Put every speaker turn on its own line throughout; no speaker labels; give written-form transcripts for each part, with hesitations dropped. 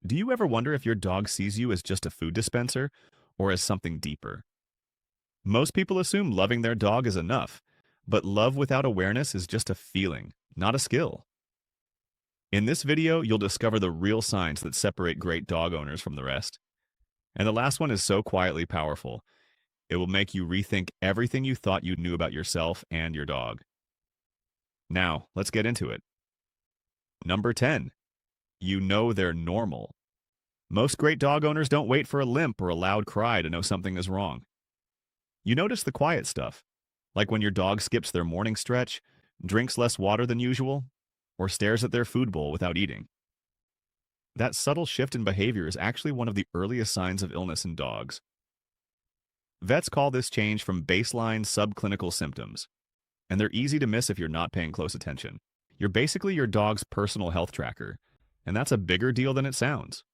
Do you ever wonder if your dog sees you as just a food dispenser or as something deeper? Most people assume loving their dog is enough, but love without awareness is just a feeling, not a skill. In this video, you'll discover the real signs that separate great dog owners from the rest. And the last one is so quietly powerful, it will make you rethink everything you thought you knew about yourself and your dog. Now, let's get into it. Number 10. You know they're normal. Most great dog owners don't wait for a limp or a loud cry to know something is wrong. You notice the quiet stuff, like when your dog skips their morning stretch, drinks less water than usual, or stares at their food bowl without eating. That subtle shift in behavior is actually one of the earliest signs of illness in dogs. Vets call this change from baseline subclinical symptoms, and they're easy to miss if you're not paying close attention. You're basically your dog's personal health tracker, and that's a bigger deal than it sounds.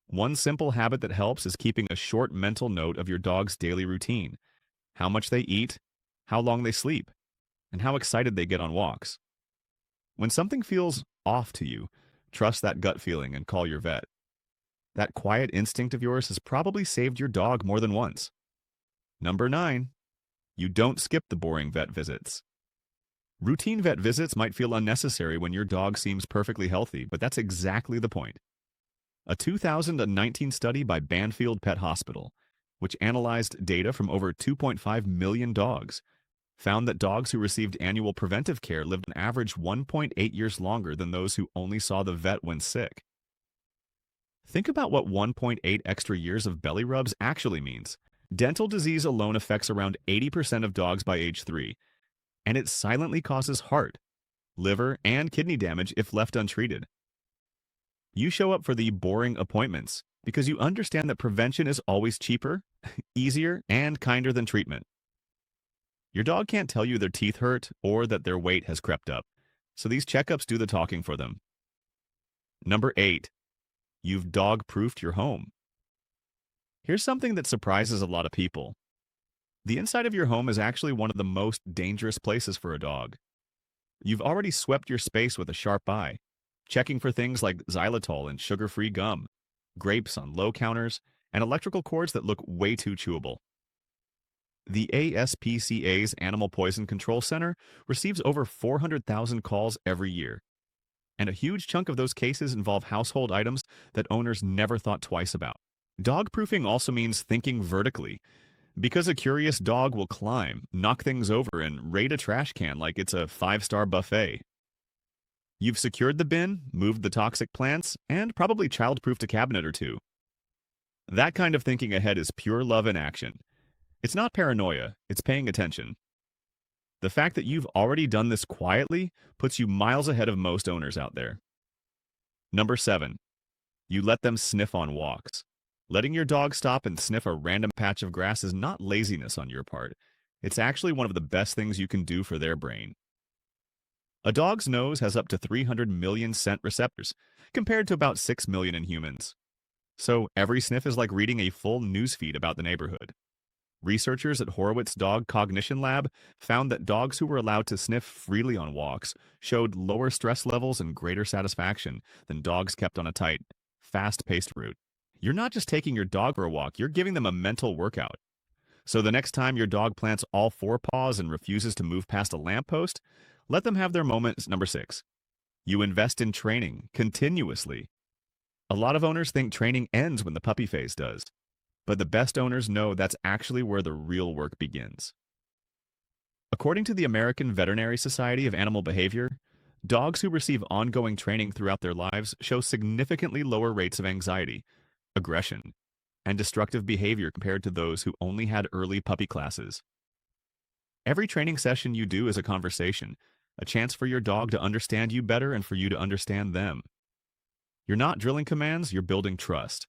One simple habit that helps is keeping a short mental note of your dog's daily routine, how much they eat, how long they sleep, and how excited they get on walks. When something feels off to you, trust that gut feeling and call your vet. That quiet instinct of yours has probably saved your dog more than once. Number 9. You don't skip the boring vet visits. Routine vet visits might feel unnecessary when your dog seems perfectly healthy, but that's exactly the point. A 2019 study by Banfield Pet Hospital, which analyzed data from over 2.5 million dogs, found that dogs who received annual preventive care lived an average 1.8 years longer than those who only saw the vet when sick. Think about what 1.8 extra years of belly rubs actually means. Dental disease alone affects around 80% of dogs by age 3, and it silently causes heart, liver, and kidney damage if left untreated. You show up for the boring appointments because you understand that prevention is always cheaper, easier, and kinder than treatment. Your dog can't tell you their teeth hurt or that their weight has crept up, so these checkups do the talking for them. Number 8. You've dog-proofed your home. Here's something that surprises a lot of people. The inside of your home is actually one of the most dangerous places for a dog. You've already swept your space with a sharp eye, checking for things like xylitol and sugar-free gum, grapes on low counters, and electrical cords that look way too chewable. The ASPCA's Animal Poison Control Center receives over 400,000 calls every year, and a huge chunk of those cases involve household items that owners never thought twice about. Dog-proofing also means thinking vertically, because a curious dog will climb, knock things over, and raid a trash can like it's a 5-star buffet. You've secured the bin, moved the toxic plants, and probably child-proofed a cabinet or two. That kind of thinking ahead is pure love in action. It's not paranoia, it's paying attention. The fact that you've already done this quietly puts you miles ahead of most owners out there. Number 7. You let them sniff on walks. Letting your dog stop and sniff a random patch of grass is not laziness on your part. It's actually one of the best things you can do for their brain. A dog's nose has up to 300 million scent receptors, compared to about 6 million in humans. So every sniff is like reading a full newsfeed about the neighborhood. Researchers at Horowitz Dog Cognition Lab found that dogs who were allowed to sniff freely on walks showed lower stress levels and greater satisfaction than dogs kept on a tight, fast-paced route. You're not just taking your dog for a walk, you're giving them a mental workout. So the next time your dog plants all 4 paws and refuses to move past a lamppost, let them have their moment. Number 6. You invest in training continuously. A lot of owners think training ends when the puppy phase does, but the best owners know that's actually where the real work begins. According to the American Veterinary Society of Animal Behavior, dogs who receive ongoing training throughout their lives show significantly lower rates of anxiety, aggression, and destructive behavior compared to those who only had early puppy classes. Every training session you do is a conversation, a chance for your dog to understand you better and for you to understand them. You're not drilling commands, you're building trust.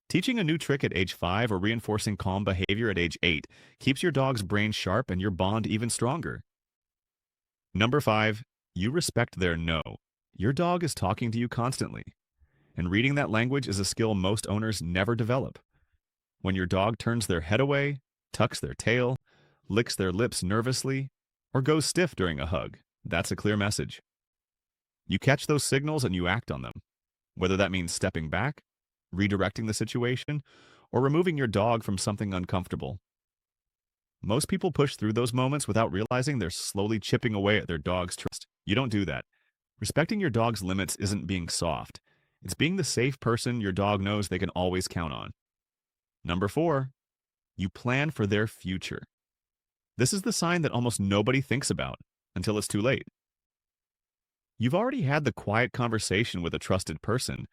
Teaching a new trick at age 5 or reinforcing calm behavior at age 8 keeps your dog's brain sharp and your bond even stronger. Number 5, you respect their no. Your dog is talking to you constantly, and reading that language is a skill most owners never develop. When your dog turns their head away, tucks their tail, licks their lips nervously, or goes stiff during a hug, that's a clear message. You catch those signals and you act on them. whether that means stepping back, redirecting the situation, or removing your dog from something uncomfortable. Most people push through those moments without realizing they're slowly chipping away at their dog's trust. You don't do that. Respecting your dog's limits isn't being soft. It's being the safe person your dog knows they can always count on. Number 4, you plan for their future. This is the sign that almost nobody thinks about until it's too late. You've already had the quiet conversation with a trusted person,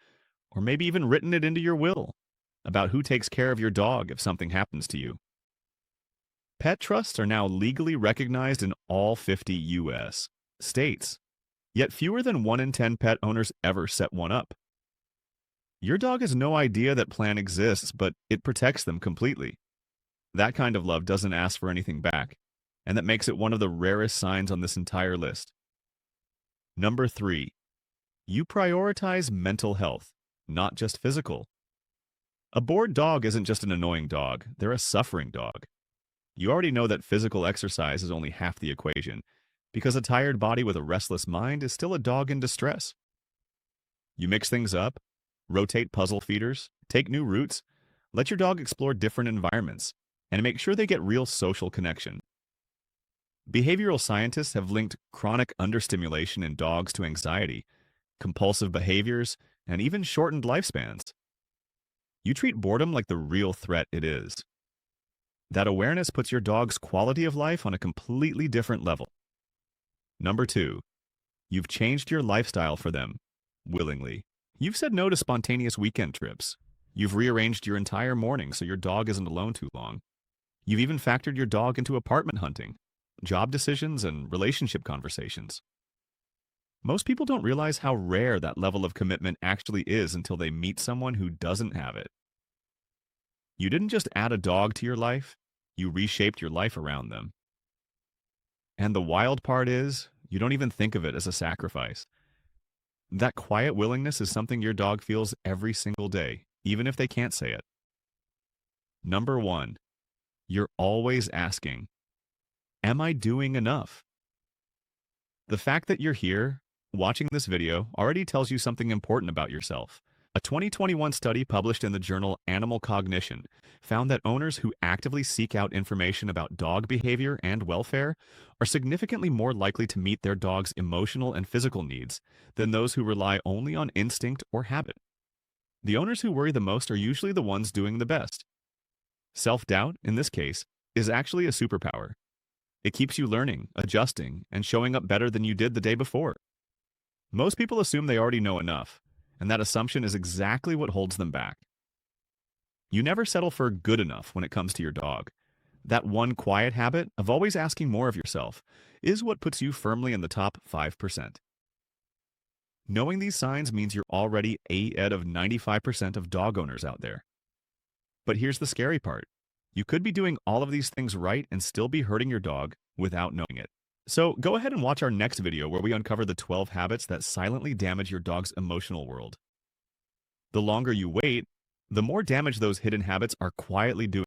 or maybe even written it into your will, about who takes care of your dog if something happens to you. Pet trusts are now legally recognized in all 50 U.S. states, yet fewer than 1 in 10 pet owners ever set one up. Your dog has no idea that plan exists, but it protects them completely. That kind of love doesn't ask for anything back, and that makes it one of the rarest signs on this entire list. Number 3, you prioritize mental health, not just physical. A bored dog isn't just an annoying dog, they're a suffering dog. You already know that physical exercise is only half the equation, because a tired body with a restless mind is still a dog in distress. You mix things up, rotate puzzle feeders, take new routes, let your dog explore different environments, and make sure they get real social connection. Behavioral scientists have linked chronic understimulation in dogs to anxiety, compulsive behaviors, and even shortened lifespans. You treat boredom like the real threat it is. That awareness puts your dog's quality of life on a completely different level. Number 2, you've changed your lifestyle for them, willingly. You've said no to spontaneous weekend trips. You've rearranged your entire morning so your dog isn't alone too long. You've even factored your dog into apartment hunting, job decisions, and relationship conversations. Most people don't realize how rare that level of commitment actually is until they meet someone who doesn't have it. You didn't just add a dog to your life, you reshaped your life around them. And the wild part is, you don't even think of it as a sacrifice. That quiet willingness is something your dog feels every single day, even if they can't say it. Number 1, you're always asking, am I doing enough? The fact that you're here, watching this video, already tells you something important about yourself. A 2021 study published in the journal Animal Cognition found that owners who actively seek out information about dog behavior and welfare are significantly more likely to meet their dog's emotional and physical needs than those who rely only on instinct or habit. The owners who worry the most are usually the ones doing the best. Self-doubt, in this case, is actually a superpower. It keeps you learning, adjusting, and showing up better than you did the day before. Most people assume they already know enough, and that assumption is exactly what holds them back. You never settle for good enough when it comes to your dog. That one quiet habit of always asking more of yourself is what puts you firmly in the top 5%. Knowing these signs means you're already ahead of 95% of dog owners out there. But here's the scary part. You could be doing all of these things right and still be hurting your dog without knowing it. So go ahead and watch our next video where we uncover the 12 habits that silently damage your dog's emotional world. The longer you wait, the more damage those hidden habits are quietly doing.